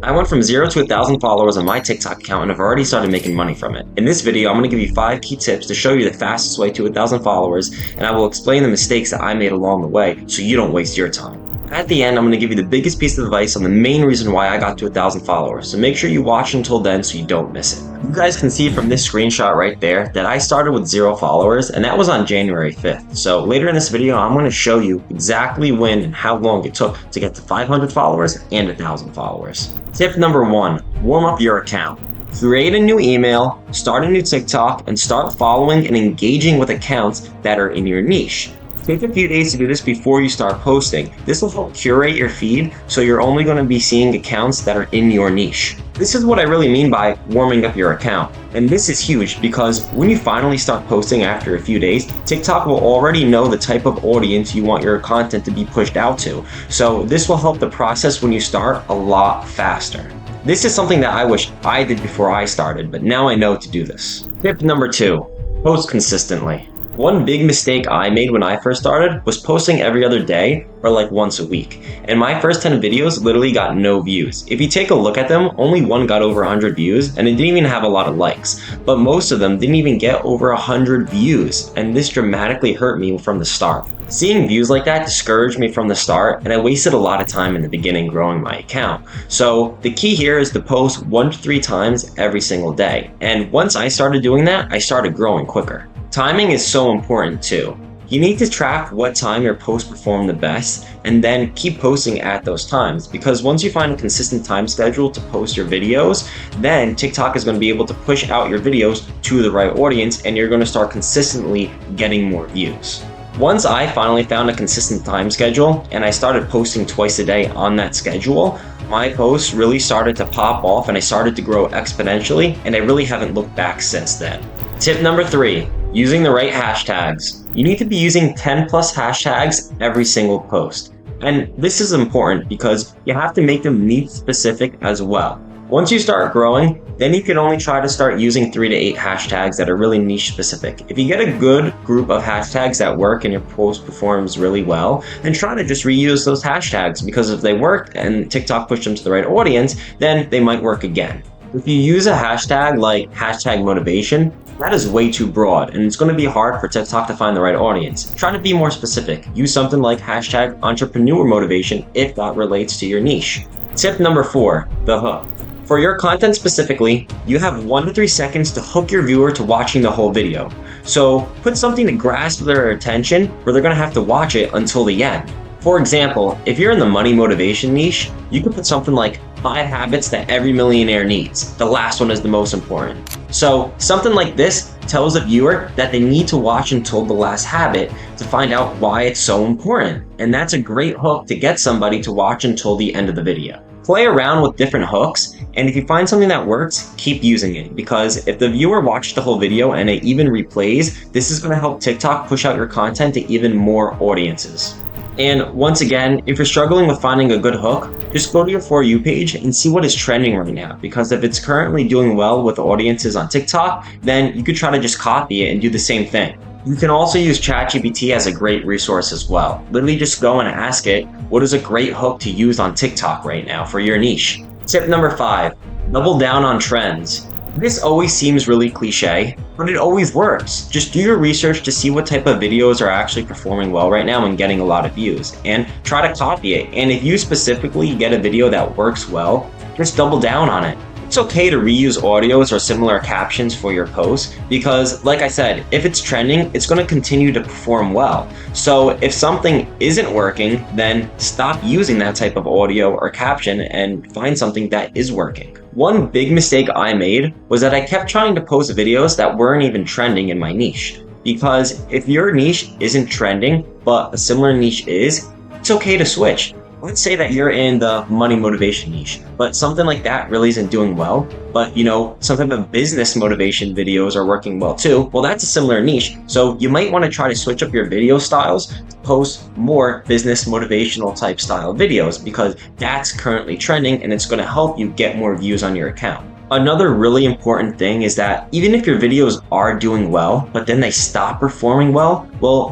I went from 0 to 1,000 followers on my TikTok account and I've already started making money from it. In this video, I'm going to give you 5 key tips to show you the fastest way to 1,000 followers, and I will explain the mistakes that I made along the way so you don't waste your time. At the end, I'm going to give you the biggest piece of advice on the main reason why I got to 1,000 followers, so make sure you watch until then so you don't miss it. You guys can see from this screenshot right there that I started with 0 followers, and that was on January 5th. So later in this video, I'm going to show you exactly when and how long it took to get to 500 followers and 1,000 followers. Tip number 1, warm up your account. Create a new email, start a new TikTok, and start following and engaging with accounts that are in your niche. Take a few days to do this before you start posting. This will help curate your feed so you're only going to be seeing accounts that are in your niche. This is what I really mean by warming up your account. And this is huge because when you finally start posting after a few days, TikTok will already know the type of audience you want your content to be pushed out to. So this will help the process when you start a lot faster. This is something that I wish I did before I started, but now I know to do this. Tip number 2, post consistently. One big mistake I made when I first started was posting every other day or like once a week. And my first 10 videos literally got no views. If you take a look at them, only one got over 100 views and it didn't even have a lot of likes. But most of them didn't even get over 100 views, and this dramatically hurt me from the start. Seeing views like that discouraged me from the start, and I wasted a lot of time in the beginning growing my account. So the key here is to post 1 to 3 times every single day. And once I started doing that, I started growing quicker. Timing is so important too. You need to track what time your posts perform the best and then keep posting at those times, because once you find a consistent time schedule to post your videos, then TikTok is going to be able to push out your videos to the right audience and you're going to start consistently getting more views. Once I finally found a consistent time schedule and I started posting twice a day on that schedule, my posts really started to pop off and I started to grow exponentially, and I really haven't looked back since then. Tip number 3, using the right hashtags. You need to be using 10+ hashtags every single post. And this is important because you have to make them niche specific as well. Once you start growing, then you can only try to start using 3 to 8 hashtags that are really niche specific. If you get a good group of hashtags that work and your post performs really well, then try to just reuse those hashtags, because if they work and TikTok pushed them to the right audience, then they might work again. If you use a hashtag like hashtag motivation, that is way too broad and it's going to be hard for TikTok to find the right audience. Try to be more specific. Use something like hashtag entrepreneur motivation if that relates to your niche. Tip number 4, the hook. For your content specifically, you have 1 to 3 seconds to hook your viewer to watching the whole video. So put something to grasp their attention where they're going to have to watch it until the end. For example, if you're in the money motivation niche, you can put something like 5 habits that every millionaire needs. The last one is the most important. So something like this tells the viewer that they need to watch until the last habit to find out why it's so important. And that's a great hook to get somebody to watch until the end of the video. Play around with different hooks, and if you find something that works, keep using it, because if the viewer watched the whole video and it even replays, this is going to help TikTok push out your content to even more audiences. And once again, if you're struggling with finding a good hook, just go to your For You page and see what is trending right now, because if it's currently doing well with audiences on TikTok, then you could try to just copy it and do the same thing. You can also use ChatGPT as a great resource as well. Literally just go and ask it, what is a great hook to use on TikTok right now for your niche? Tip number 5, double down on trends. This always seems really cliche, but it always works. Just do your research to see what type of videos are actually performing well right now and getting a lot of views, and try to copy it. And if you specifically get a video that works well, just double down on it. It's okay to reuse audios or similar captions for your posts because, like I said, if it's trending, it's going to continue to perform well. So if something isn't working, then stop using that type of audio or caption and find something that is working. One big mistake I made was that I kept trying to post videos that weren't even trending in my niche. Because if your niche isn't trending, but a similar niche is, it's okay to switch. Let's say that you're in the money motivation niche, but something like that really isn't doing well, but some type of business motivation videos are working well too. Well, that's a similar niche. So you might want to try to switch up your video styles to post more business motivational type style videos, because that's currently trending and it's going to help you get more views on your account. Another really important thing is that even if your videos are doing well, but then they stop performing well,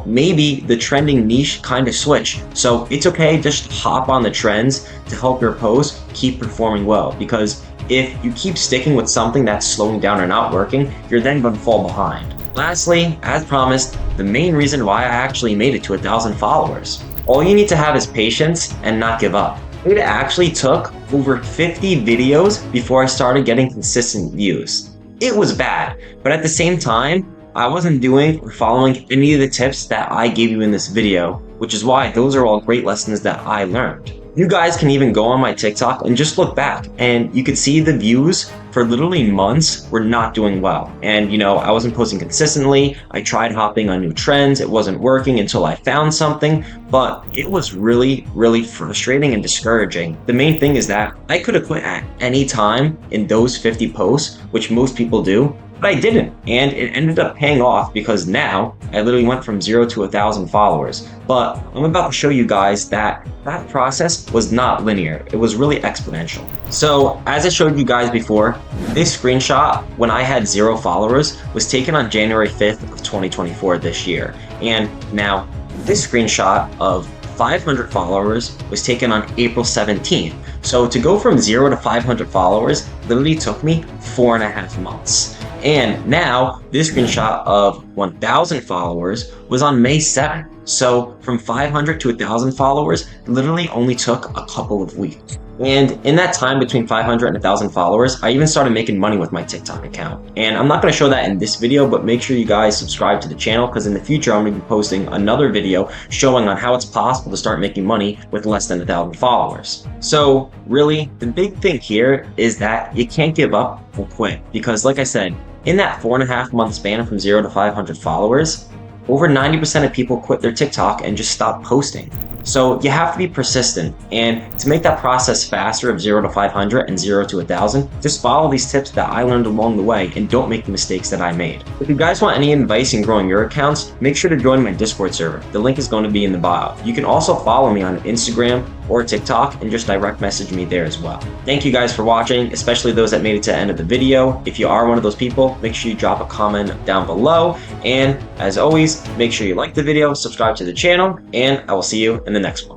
maybe the trending niche kind of switch. So it's okay, just hop on the trends to help your post keep performing well. Because if you keep sticking with something that's slowing down or not working, you're then going to fall behind. Lastly, as promised, the main reason why I actually made it to 1,000 followers. All you need to have is patience and not give up. It actually took over 50 videos before I started getting consistent views. It was bad, but at the same time, I wasn't doing or following any of the tips that I gave you in this video, which is why those are all great lessons that I learned. You guys can even go on my TikTok and just look back, and you could see the views for literally months were not doing well. And I wasn't posting consistently. I tried hopping on new trends. It wasn't working until I found something, but it was really, really frustrating and discouraging. The main thing is that I could have quit at any time in those 50 posts, which most people do, but I didn't, and it ended up paying off because now I literally went from 0 to 1,000 followers. But I'm about to show you guys that that process was not linear. It was really exponential. So as I showed you guys before, this screenshot when I had 0 followers was taken on January 5th of 2024 this year. And now this screenshot of 500 followers was taken on April 17th. So to go from 0 to 500 followers literally took me 4.5 months. And now this screenshot of 1,000 followers was on May 7th. So from 500 to 1,000 followers literally only took a couple of weeks. And in that time between 500 and 1,000 followers, I even started making money with my TikTok account. And I'm not going to show that in this video, but make sure you guys subscribe to the channel because in the future I'm going to be posting another video showing on how it's possible to start making money with less than 1,000 followers. So really, the big thing here is that you can't give up or quit because like I said, in that 4.5 month span from 0 to 500 followers, over 90% of people quit their TikTok and just stop posting. So you have to be persistent, and to make that process faster of 0 to 500 and 0 to 1,000, just follow these tips that I learned along the way and don't make the mistakes that I made. If you guys want any advice in growing your accounts, make sure to join my Discord server. The link is going to be in the bio. You can also follow me on Instagram or TikTok and just direct message me there as well. Thank you guys for watching, especially those that made it to the end of the video. If you are one of those people, make sure you drop a comment down below. And as always, make sure you like the video, subscribe to the channel, and I will see you in the next one.